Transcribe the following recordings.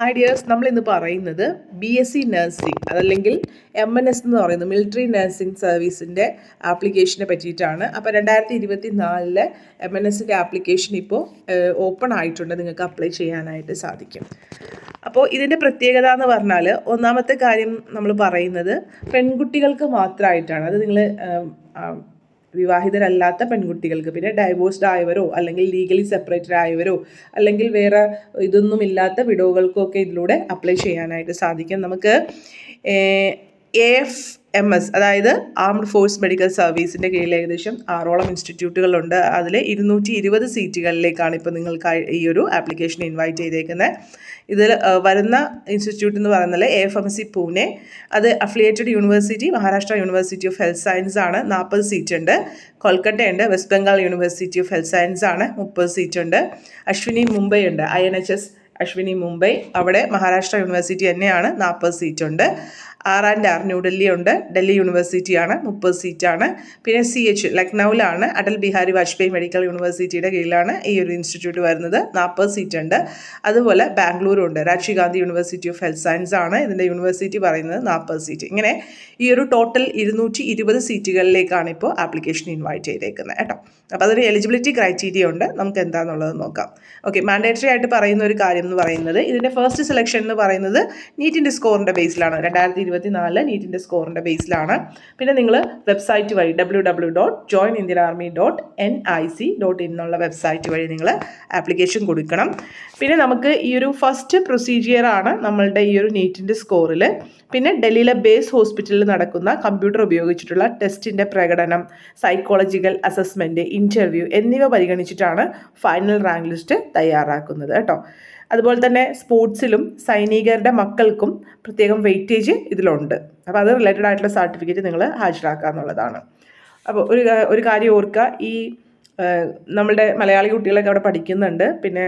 Ideas നമ്മൾ ഇന്ന് പറയുന്നത് BSc നഴ്സിംഗ് അതല്ലെങ്കിൽ MNS എന്ന് പറയുന്നത് മിലിറ്ററി നഴ്സിംഗ് സർവീസിൻ്റെ ആപ്ലിക്കേഷനെ പറ്റിയിട്ടാണ്. അപ്പോൾ 2024 MNSൻ്റെ ആപ്ലിക്കേഷൻ ഇപ്പോൾ ഓപ്പൺ ആയിട്ടുണ്ട്, നിങ്ങൾക്ക് അപ്ലൈ ചെയ്യാനായിട്ട് സാധിക്കും. അപ്പോൾ ഇതിൻ്റെ പ്രത്യേകത എന്ന് പറഞ്ഞാൽ ഒന്നാമത്തെ കാര്യം നമ്മൾ പറയുന്നത് പെൺകുട്ടികൾക്ക് മാത്രമായിട്ടാണ്. അത് നിങ്ങൾ വിവാഹിതരല്ലാത്ത പെൺകുട്ടികൾക്ക്, പിന്നെ ഡൈവോഴ്സ്ഡ് ആയവരോ അല്ലെങ്കിൽ ലീഗലി സെപ്പറേറ്റഡ് ആയവരോ അല്ലെങ്കിൽ വേറെ ഇതൊന്നുമില്ലാത്ത വിഡോകൾക്കൊക്കെ ഇതിലൂടെ അപ്ലൈ ചെയ്യാനായിട്ട് സാധിക്കും. നമുക്ക് AFMS അതായത് ആംഡ് ഫോഴ്സ് മെഡിക്കൽ സർവീസിൻ്റെ കീഴിൽ ഏകദേശം 6ഓളം ഇൻസ്റ്റിറ്റ്യൂട്ടുകളുണ്ട്. അതിൽ 220 സീറ്റുകളിലേക്കാണ് ഇപ്പോൾ നിങ്ങൾക്ക് ഈ ഒരു ആപ്ലിക്കേഷൻ ഇൻവൈറ്റ് ചെയ്തേക്കുന്നത്. ഇതിൽ വരുന്ന ഇൻസ്റ്റിറ്റ്യൂട്ട് എന്ന് പറയുന്നത് AFMC പൂനെ, അത് affiliated university Maharashtra university of health science ആണ്, 40 സീറ്റ് ഉണ്ട്. കൊൽക്കട്ടയുണ്ട്, West Bengal university of health science ആണ്, 30 സീറ്റ് ഉണ്ട്. അശ്വിനി മുംബൈ ഉണ്ട്, INHS അശ്വിനി മുംബൈ, അവിടെ മഹാരാഷ്ട്ര യൂണിവേഴ്സിറ്റി തന്നെയാണ്, 40 സീറ്റ് ഉണ്ട്. R&R ന്യൂഡൽഹി ഉണ്ട്, ഡൽഹി യൂണിവേഴ്സിറ്റിയാണ്, 30 സീറ്റാണ്. പിന്നെ CH ലക്നൌവിലാണ്, അടൽ ബിഹാരി വാജ്പേയി മെഡിക്കൽ യൂണിവേഴ്സിറ്റിയുടെ കീഴിലാണ് ഈ ഒരു ഇൻസ്റ്റിറ്റ്യൂട്ട് വരുന്നത്, 40 സീറ്റ് ഉണ്ട്. അതുപോലെ ബാംഗ്ലൂരുണ്ട്, Rajiv Gandhi university of health science ആണ് ഇതിൻ്റെ യൂണിവേഴ്സിറ്റി പറയുന്നത്, 40 സീറ്റ്. ഇങ്ങനെ ഈ ഒരു ടോട്ടൽ 220 സീറ്റുകളിലേക്കാണ് ഇപ്പോൾ ആപ്ലിക്കേഷൻ ഇൻവൈറ്റ് ചെയ്തേക്കുന്നത് കേട്ടോ. അപ്പോൾ അതൊരു എലിജിബിലിറ്റി ക്രൈറ്റീരിയ ഉണ്ട്, നമുക്ക് എന്താണെന്നുള്ളത് നോക്കാം. ഓക്കെ, മാൻഡേറ്ററി ആയിട്ട് പറയുന്ന ഒരു കാര്യം എന്ന് പറയുന്നത് ഇതിൻ്റെ ഫസ്റ്റ് സെലക്ഷൻ എന്ന് പറയുന്നത് നീറ്റിൻ്റെ സ്കോറിൻ്റെ ബേസിലാണ്. 2024 നീറ്റിൻ്റെ സ്കോറിൻ്റെ ബേസിലാണ്. പിന്നെ നിങ്ങൾ വെബ്സൈറ്റ് വഴി www.joinindianarmy.nic.in എന്നുള്ള വെബ്സൈറ്റ് വഴി നിങ്ങൾ ആപ്ലിക്കേഷൻ കൊടുക്കണം. പിന്നെ നമുക്ക് ഈ ഒരു ഫസ്റ്റ് പ്രൊസീജിയറാണ് നമ്മളുടെ ഈ ഒരു നീറ്റിൻ്റെ സ്കോറിൽ. പിന്നെ ഡൽഹിയിലെ ബേസ് ഹോസ്പിറ്റലിൽ നടക്കുന്ന കമ്പ്യൂട്ടർ ഉപയോഗിച്ചിട്ടുള്ള ടെസ്റ്റിൻ്റെ പ്രകടനം, സൈക്കോളജിക്കൽ അസസ്മെൻറ്റ്, ഇൻ്റർവ്യൂ എന്നിവ പരിഗണിച്ചിട്ടാണ് ഫൈനൽ റാങ്ക് ലിസ്റ്റ് തയ്യാറാക്കുന്നത് കേട്ടോ. അതുപോലെ തന്നെ സ്പോർട്സിലും സൈനികരുടെ മക്കൾക്കും പ്രത്യേകം വെയിറ്റേജ് ഇതിലുണ്ട്. അപ്പോൾ അത് റിലേറ്റഡ് ആയിട്ടുള്ള സർട്ടിഫിക്കറ്റ് നിങ്ങൾ ഹാജരാക്കുക എന്നുള്ളതാണ്. അപ്പോൾ ഒരു കാര്യം ഓർക്കുക, ഈ നമ്മളുടെ മലയാളി കുട്ടികളൊക്കെ അവിടെ പഠിക്കുന്നുണ്ട്. പിന്നെ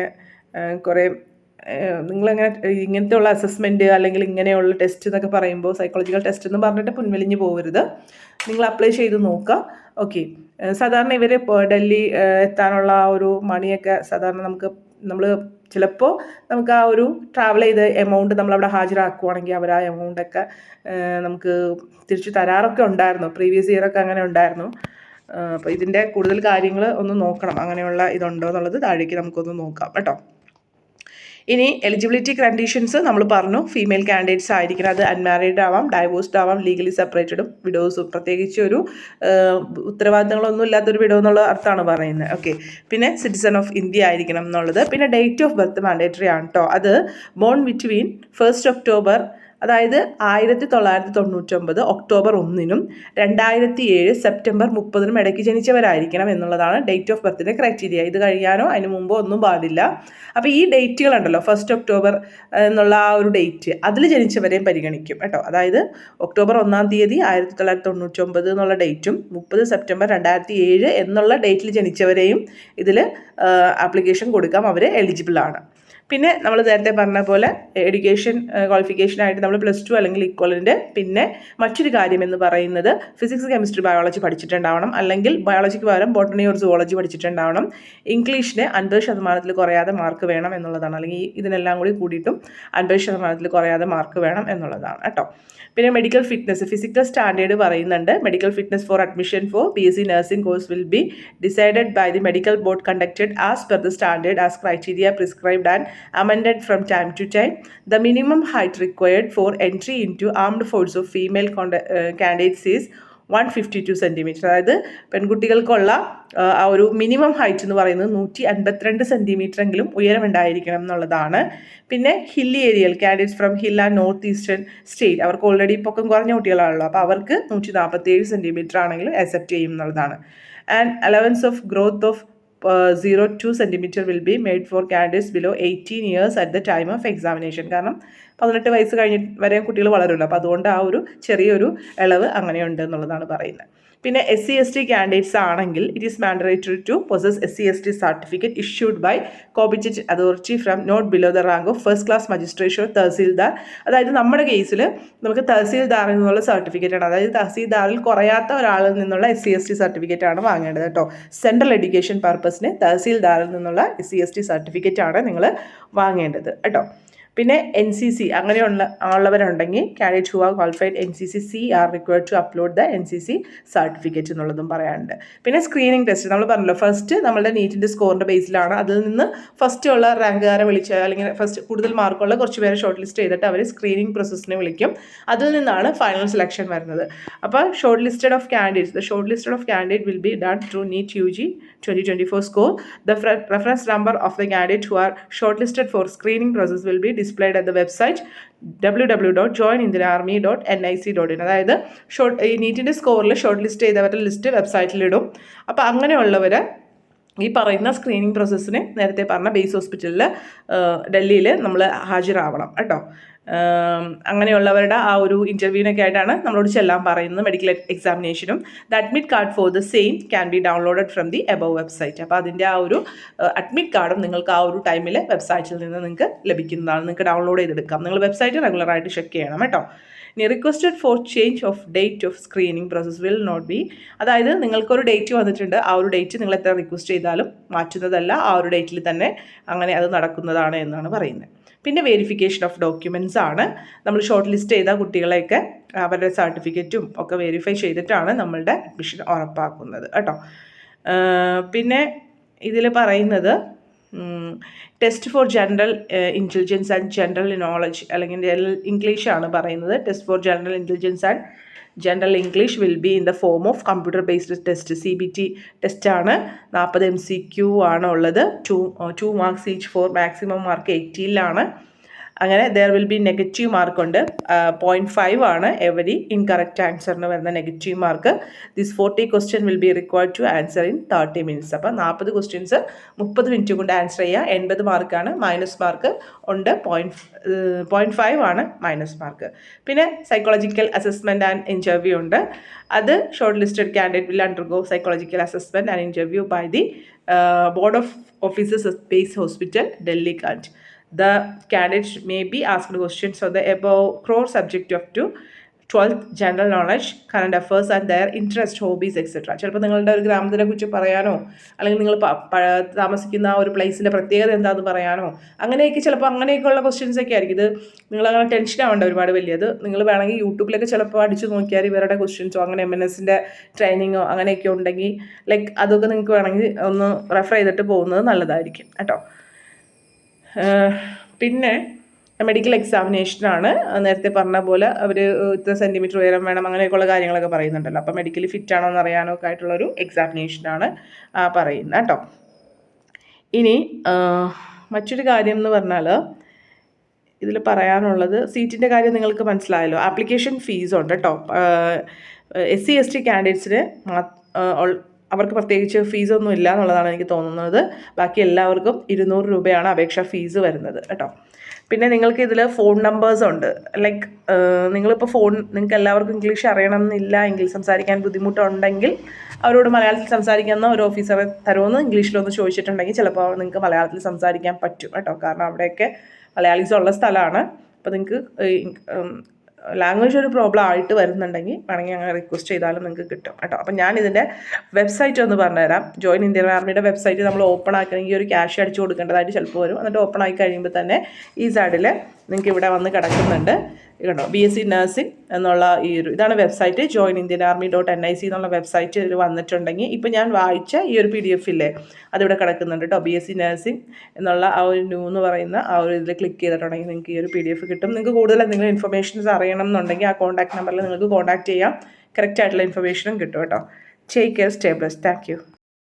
കുറേ നിങ്ങളങ്ങനെ ഇങ്ങനത്തെ ഉള്ള അസസ്മെൻറ്റ് അല്ലെങ്കിൽ ഇങ്ങനെയുള്ള ടെസ്റ്റ് എന്നൊക്കെ പറയുമ്പോൾ സൈക്കോളജിക്കൽ ടെസ്റ്റ് എന്ന് പറഞ്ഞിട്ട് പിൻവലിഞ്ഞ് പോകരുത്, നിങ്ങൾ അപ്ലൈ ചെയ്ത് നോക്കുക. ഓക്കെ, സാധാരണ ഇവർ ഡൽഹി എത്താനുള്ള ആ ഒരു മണിയൊക്കെ സാധാരണ നമ്മൾ ചിലപ്പോൾ നമുക്ക് ആ ഒരു ട്രാവൽ ചെയ്ത് എമൗണ്ട് നമ്മളവിടെ ഹാജരാക്കുവാണെങ്കിൽ അവർ ആ എമൗണ്ടൊക്കെ നമുക്ക് തിരിച്ചു തരാറൊക്കെ ഉണ്ടായിരുന്നു. പ്രീവിയസ് ഇയറൊക്കെ അങ്ങനെ ഉണ്ടായിരുന്നു. അപ്പോൾ ഇതിൻ്റെ കൂടുതൽ കാര്യങ്ങൾ ഒന്ന് നോക്കണം, അങ്ങനെയുള്ള ഇതുണ്ടോ എന്നുള്ളത് താഴേക്ക് നമുക്കൊന്ന് നോക്കാം കേട്ടോ. ഇനി എലിജിബിലിറ്റി കണ്ടീഷൻസ് നമ്മൾ പറഞ്ഞു, ഫീമെയിൽ കാൻഡിഡേറ്റ്സ് ആയിരിക്കണം, അത് അൺമാരീഡ് ആവാം, ഡൈവോഴ്സ്ഡ് ആവാം, ലീഗലി സെപ്പറേറ്റഡും വിഡോസും, പ്രത്യേകിച്ച് ഒരു ഉത്തരവാദിത്തങ്ങളൊന്നും ഇല്ലാത്തൊരു വിഡോ എന്നുള്ള അർത്ഥമാണ് പറയുന്നത്. ഓക്കെ, പിന്നെ സിറ്റിസൺ ഓഫ് ഇന്ത്യ ആയിരിക്കണം എന്നുള്ളത്. പിന്നെ ഡേറ്റ് ഓഫ് ബർത്ത് മാൻഡേറ്ററി ആണ് കേട്ടോ. അത് ബോൺ ബിറ്റ്വീൻ 1 ഒക്ടോബർ അതായത് 1999 ഒക്ടോബർ 1-നും 2007 സെപ്റ്റംബർ 30-നും ഇടയ്ക്ക് ജനിച്ചവരായിരിക്കണം എന്നുള്ളതാണ് ഡേറ്റ് ഓഫ് ബർത്തിൻ്റെ ക്രൈറ്റീരിയ. ഇത് കഴിയാനോ അതിന് മുമ്പോ ഒന്നും പാടില്ല. അപ്പോൾ ഈ ഡേറ്റുകളുണ്ടല്ലോ, 1 ഒക്ടോബർ എന്നുള്ള ആ ഒരു ഡേറ്റ്, അതിൽ ജനിച്ചവരെയും പരിഗണിക്കും കേട്ടോ. അതായത് ഒക്ടോബർ 1-ാം തീയതി 1999 എന്നുള്ള ഡേറ്റും 30 സെപ്റ്റംബർ 2007 എന്നുള്ള ഡേറ്റിൽ ജനിച്ചവരെയും ഇതിൽ ആപ്ലിക്കേഷൻ കൊടുക്കാം, അവർ എലിജിബിൾ ആണ്. പിന്നെ നമ്മൾ നേരത്തെ പറഞ്ഞ പോലെ എഡ്യൂക്കേഷൻ ക്വാളിഫിക്കേഷനായിട്ട് നമ്മൾ +2 അല്ലെങ്കിൽ ഇക്വലൻ്റ്. പിന്നെ മറ്റൊരു കാര്യം എന്ന് പറയുന്നത് ഫിസിക്സ്, കെമിസ്ട്രി, ബയോളജി പഠിച്ചിട്ടുണ്ടാവണം, അല്ലെങ്കിൽ ബയോളജിക്ക് പകരം ബോട്ടണി ഓർ സുവോളജി പഠിച്ചിട്ടുണ്ടാവണം. ഇംഗ്ലീഷിന് 50% കുറയാതെ മാർക്ക് വേണം എന്നുള്ളതാണ്, അല്ലെങ്കിൽ ഇതിനെല്ലാം കൂടി കൂടിയിട്ടും 50% കുറയാതെ മാർക്ക് വേണം എന്നുള്ളതാണ് കേട്ടോ. പിന്നെ മെഡിക്കൽ ഫിറ്റ്നസ്, ഫിസിക്കൽ സ്റ്റാൻഡേർഡ് പറയുന്നുണ്ട്. Medical fitness for admission for BSc nursing course will be decided by the medical board conducted as per the standard as criteria prescribed and amended from time to time. The minimum height required for entry into armed force of female candidates is 152 centimetre. അതായത് പെൺകുട്ടികൾക്കുള്ള ആ ഒരു minimum height എന്ന് പറയുന്നത് 152 centimetre എങ്കിലും ഉയരമുണ്ടായിരിക്കണം എന്നുള്ളതാണ്. പിന്നെ hilly aerial candidates from hill and north eastern state, അവർക്ക് ഓൾറെഡി പൊക്കം കുറഞ്ഞ കുട്ടികളാണല്ലോ, അപ്പോൾ അവർക്ക് 147 സെൻറ്റിമീറ്റർ ആണെങ്കിലും അക്സെപ്റ്റ് ചെയ്യും എന്നുള്ളതാണ്. And allowance of growth of 0.2 centimetre will be made for candidates below 18 years at the time of examination. കാരണം 18 വയസ്സ് കഴിഞ്ഞിട്ട് വരെ കുട്ടികൾ വളരുമല്ലോ, അപ്പോൾ അതുകൊണ്ട് ആ ഒരു ചെറിയൊരു ഇളവ് അങ്ങനെയുണ്ട് എന്നുള്ളതാണ് പറയുന്നത്. പിന്നെ SC/ST കാൻഡിഡേറ്റ്സ് ആണെങ്കിൽ it is mandatory to possess SC/ST certificate issued by competent authority from not below the rank of first class magistrate or tehsildar. അതായത് നമ്മുടെ കേസിൽ നമുക്ക് തഹസീൽദാറിൽ നിന്നുള്ള സർട്ടിഫിക്കറ്റാണ്, അതായത് തഹസീൽദാറിൽ കുറയാത്ത ഒരാളിൽ നിന്നുള്ള SC/ST സർട്ടിഫിക്കറ്റാണ് വാങ്ങേണ്ടത് കേട്ടോ. സെൻട്രൽ എഡ്യൂക്കേഷൻ പർപ്പസിന് തഹസീൽദാറിൽ നിന്നുള്ള SC/ST സർട്ടിഫിക്കറ്റാണ് നിങ്ങൾ വാങ്ങേണ്ടത് കേട്ടോ. പിന്നെ NCC ഉള്ളവരുണ്ടെങ്കിൽ candidate who are qualified NCC are required to upload the NCC certificate എന്നുള്ളതും പറയാനുണ്ട്. പിന്നെ സ്ക്രീനിങ് ടെസ്റ്റ് നമ്മൾ പറഞ്ഞല്ലോ, ഫസ്റ്റ് നമ്മളുടെ നീറ്റിൻ്റെ സ്കോറിൻ്റെ ബേസിലാണ്. അതിൽ നിന്ന് ഫസ്റ്റ് ഉള്ള റാങ്കുകാരെ വിളിച്ച് അല്ലെങ്കിൽ ഫസ്റ്റ് കൂടുതൽ മാർക്കുള്ള കുറച്ച് പേരെ ഷോർട്ട് ലിസ്റ്റ് ചെയ്തിട്ട് അവർ സ്ക്രീനിങ് പ്രോസസ്സിനെ വിളിക്കും. അതിൽ നിന്നാണ് ഫൈനൽ സെലക്ഷൻ വരുന്നത്. അപ്പോൾ short listed of candidates, the short listed of candidate will be done through NEET UG 2024 score. The reference number of the candidate who are shortlisted for screening process will be displayed at the website www.joinindianarmy.nic.in. അതായത് ഈ നീറ്റിൻ്റെ സ്കോറിൽ short list ചെയ്തവരുടെ list വെബ്സൈറ്റിലിടും. അപ്പോൾ അങ്ങനെയുള്ളവർ ഈ പറയുന്ന screening പ്രോസസ്സിന് നേരത്തെ പറഞ്ഞ base ഹോസ്പിറ്റലിൽ ഡൽഹിയിൽ നമ്മൾ ഹാജരാവണം കേട്ടോ. അങ്ങനെയുള്ളവരുടെ ആ ഒരു ഇൻ്റർവ്യൂവിനൊക്കെ ആയിട്ടാണ് നമ്മളോട് ചെല്ലാൻ പറയുന്നത്. മെഡിക്കൽ എക്സാമിനേഷനും the admit card for the same can be downloaded from the above website. അപ്പോൾ അതിൻ്റെ ആ ഒരു അഡ്മിറ്റ് കാർഡും നിങ്ങൾക്ക് ആ ഒരു ടൈമിൽ വെബ്സൈറ്റിൽ നിന്ന് നിങ്ങൾക്ക് ലഭിക്കുന്നതാണ്. നിങ്ങൾക്ക് ഡൗൺലോഡ് ചെയ്തെടുക്കാം. നിങ്ങൾ വെബ്സൈറ്റ് റെഗുലറായിട്ട് ചെക്ക് ചെയ്യണം കേട്ടോ. ഇനി requested for change of date of screening process will not be, അതായത് നിങ്ങൾക്കൊരു ഡേറ്റ് വന്നിട്ടുണ്ട്, ആ ഒരു ഡേറ്റ് നിങ്ങൾ എത്ര റിക്വസ്റ്റ് ചെയ്താലും മാറ്റുന്നതല്ല, ആ ഒരു ഡേറ്റിൽ തന്നെ അങ്ങനെ അത് നടക്കുന്നതാണ് എന്നാണ് പറയുന്നത്. പിന്നെ വെരിഫിക്കേഷൻ ഓഫ് ഡോക്യുമെൻറ്റ്സ് ആണ്. നമ്മൾ ഷോർട്ട് ലിസ്റ്റ് ചെയ്ത കുട്ടികളെയൊക്കെ അവരുടെ സർട്ടിഫിക്കറ്റും ഒക്കെ വെരിഫൈ ചെയ്തിട്ടാണ് നമ്മളുടെ അഡ്മിഷൻ ഉറപ്പാക്കുന്നത് കേട്ടോ. പിന്നെ ഇതിൽ പറയുന്നത് test for general intelligence and general knowledge, അല്ലെങ്കിൽ ഇംഗ്ലീഷാണ് പറയുന്നത്. Test for general intelligence and general English will be in the form of computer based test. CBT ടെസ്റ്റാണ്. 40 MCQ ആണ് ഉള്ളത്. 2 marks each for maximum mark 80 അങ്ങനെ ദർ വിൽ ബി നെഗറ്റീവ് മാർക്കുണ്ട്. 0.5 ആണ് every incorrect ആൻസറിന് വരുന്ന negative mark. This 40 question will be required to answer in 30 minutes. അപ്പോൾ 40 questions 30 minute കൊണ്ട് ആൻസർ ചെയ്യുക. 80 മാർക്കാണ്. മൈനസ് മാർക്ക് ഉണ്ട്. 0.5 ആണ് മൈനസ് മാർക്ക്. പിന്നെ സൈക്കോളജിക്കൽ അസസ്മെൻറ്റ് ആൻഡ് ഇൻ്റർവ്യൂ ഉണ്ട്. അത് short listed candidate will undergo psychological assessment and interview by the board of officers base hospital Delhi cantt. The candidates may be asked questions on the above core subject of to 12th general knowledge, current affairs and their interest, hobbies etc. ചിലപ്പോൾ നിങ്ങളുടെ ഒരു ഗ്രാമത്തിനെ കുറിച്ച് പറയാനോ അല്ലെങ്കിൽ നിങ്ങൾ താമസിക്കുന്ന ഒരു പ്ലേസിൻ്റെ പ്രത്യേകത എന്താണെന്ന് പറയാനോ അങ്ങനെയൊക്കെ ചിലപ്പോൾ അങ്ങനെയൊക്കെയുള്ള ക്വസ്റ്റ്യൻസ് ഒക്കെ ആയിരിക്കും. ഇത് നിങ്ങളങ്ങനെ ടെൻഷൻ ആവേണ്ട ഒരുപാട് വലിയത്. നിങ്ങൾ വേണമെങ്കിൽ യൂട്യൂബിലൊക്കെ ചിലപ്പോൾ അടിച്ചു നോക്കിയാൽ ഇവരുടെ ക്വസ്റ്റ്യൻസോ അങ്ങനെ MNSൻ്റെ ട്രെയിനിങ്ങോ അങ്ങനെയൊക്കെ ഉണ്ടെങ്കിൽ ലൈക്ക് അതൊക്കെ നിങ്ങൾക്ക് വേണമെങ്കിൽ ഒന്ന് റെഫർ ചെയ്തിട്ട് പോകുന്നത് നല്ലതായിരിക്കും കേട്ടോ. പിന്നെ മെഡിക്കൽ എക്സാമിനേഷനാണ്. നേരത്തെ പറഞ്ഞ പോലെ അവർ ഇത്ര സെൻറ്റിമീറ്റർ ഉയരം വേണം അങ്ങനെയൊക്കെയുള്ള കാര്യങ്ങളൊക്കെ പറയുന്നുണ്ടല്ലോ. അപ്പോൾ മെഡിക്കലി ഫിറ്റ് ആണോ എന്ന് അറിയാനോ ഒക്കെ ആയിട്ടുള്ളൊരു എക്സാമിനേഷനാണ് പറയുന്നത് കേട്ടോ. ഇനി മറ്റൊരു കാര്യം എന്ന് പറഞ്ഞാൽ ഇതിൽ പറയാനുള്ളത് സീറ്റിൻ്റെ കാര്യം നിങ്ങൾക്ക് മനസ്സിലായല്ലോ. ആപ്ലിക്കേഷൻ ഫീസ് ഉണ്ട് കേട്ടോ. SC ST കാൻഡിഡേറ്റ്സിന് അവർക്ക് പ്രത്യേകിച്ച് ഫീസൊന്നും ഇല്ല എന്നുള്ളതാണ് എനിക്ക് തോന്നുന്നത്. ബാക്കി എല്ലാവർക്കും 200 രൂപയാണ് അപേക്ഷാ ഫീസ് വരുന്നത് കേട്ടോ. പിന്നെ നിങ്ങൾക്ക് ഇതിൽ ഫോൺ നമ്പേഴ്സ് ഉണ്ട്. ലൈക്ക് നിങ്ങളിപ്പോൾ നിങ്ങൾക്ക് എല്ലാവർക്കും ഇംഗ്ലീഷ് അറിയണമെന്നില്ല എങ്കിൽ, സംസാരിക്കാൻ ബുദ്ധിമുട്ടുണ്ടെങ്കിൽ അവരോട് മലയാളത്തിൽ സംസാരിക്കുന്ന ഒരു ഓഫീസറെ തരുമെന്ന് ഇംഗ്ലീഷിലൊന്ന് ചോദിച്ചിട്ടുണ്ടെങ്കിൽ ചിലപ്പോൾ നിങ്ങൾക്ക് മലയാളത്തിൽ സംസാരിക്കാൻ പറ്റും കേട്ടോ. കാരണം അവിടെയൊക്കെ മലയാളീസ് ഉള്ള സ്ഥലമാണ്. അപ്പോൾ നിങ്ങൾക്ക് ലാംഗ്വേജ് ഒരു പ്രോബ്ലം ആയിട്ട് വരുന്നുണ്ടെങ്കിൽ വേണമെങ്കിൽ അങ്ങനെ റിക്വസ്റ്റ് ചെയ്താലും നിങ്ങൾക്ക് കിട്ടും കേട്ടോ. അപ്പം ഞാൻ ഇതിൻ്റെ വെബ്സൈറ്റ് ഒന്ന് പറഞ്ഞുതരാം. ജോയിൻ ഇന്ത്യൻ ആർമിയുടെ വെബ്സൈറ്റ് നമ്മൾ ഓപ്പൺ ആക്കണമെങ്കിൽ ഒരു ക്യാഷ് അടിച്ചു കൊടുക്കേണ്ടതായിട്ട് ചിലപ്പോൾ വരും. എന്നിട്ട് ഓപ്പൺ ആയി കഴിയുമ്പോൾ തന്നെ ഈ സൈഡിൽ നിങ്ങൾക്ക് ഇവിടെ വന്ന് കിടക്കുന്നുണ്ട് കണ്ടോ, BSc നഴ്സിംഗ് എന്നുള്ള ഈ ഒരു ഇതാണ് വെബ്സൈറ്റ്. joinindianarmy.nic എന്നുള്ള വെബ്സൈറ്റ് ഇതിൽ വന്നിട്ടുണ്ടെങ്കിൽ ഇപ്പോൾ ഞാൻ വായിച്ച ഈ ഒരു PDF ഇല്ലേ അതിവിടെ കിടക്കുന്നുണ്ട് കേട്ടോ. BSc നഴ്സിംഗ് എന്നുള്ള ആ ഒരു ന്യൂ എന്ന് പറയുന്ന ആ ഒരു ഇതിൽ ക്ലിക്ക് ചെയ്തിട്ടുണ്ടെങ്കിൽ നിങ്ങൾക്ക് ഈ ഒരു PDF കിട്ടും. നിങ്ങൾക്ക് കൂടുതൽ എന്തെങ്കിലും ഇൻഫർമേഷൻസ് അറിയണം എന്നുണ്ടെങ്കിൽ ആ കോൺടാക്ട് നമ്പറിൽ നിങ്ങൾക്ക് കോൺടാക്ട് ചെയ്യാം. കറക്റ്റ് ആയിട്ടുള്ള ഇൻഫർമേഷനും കിട്ടും കേട്ടോ. Take care, stay blessed. Thank you.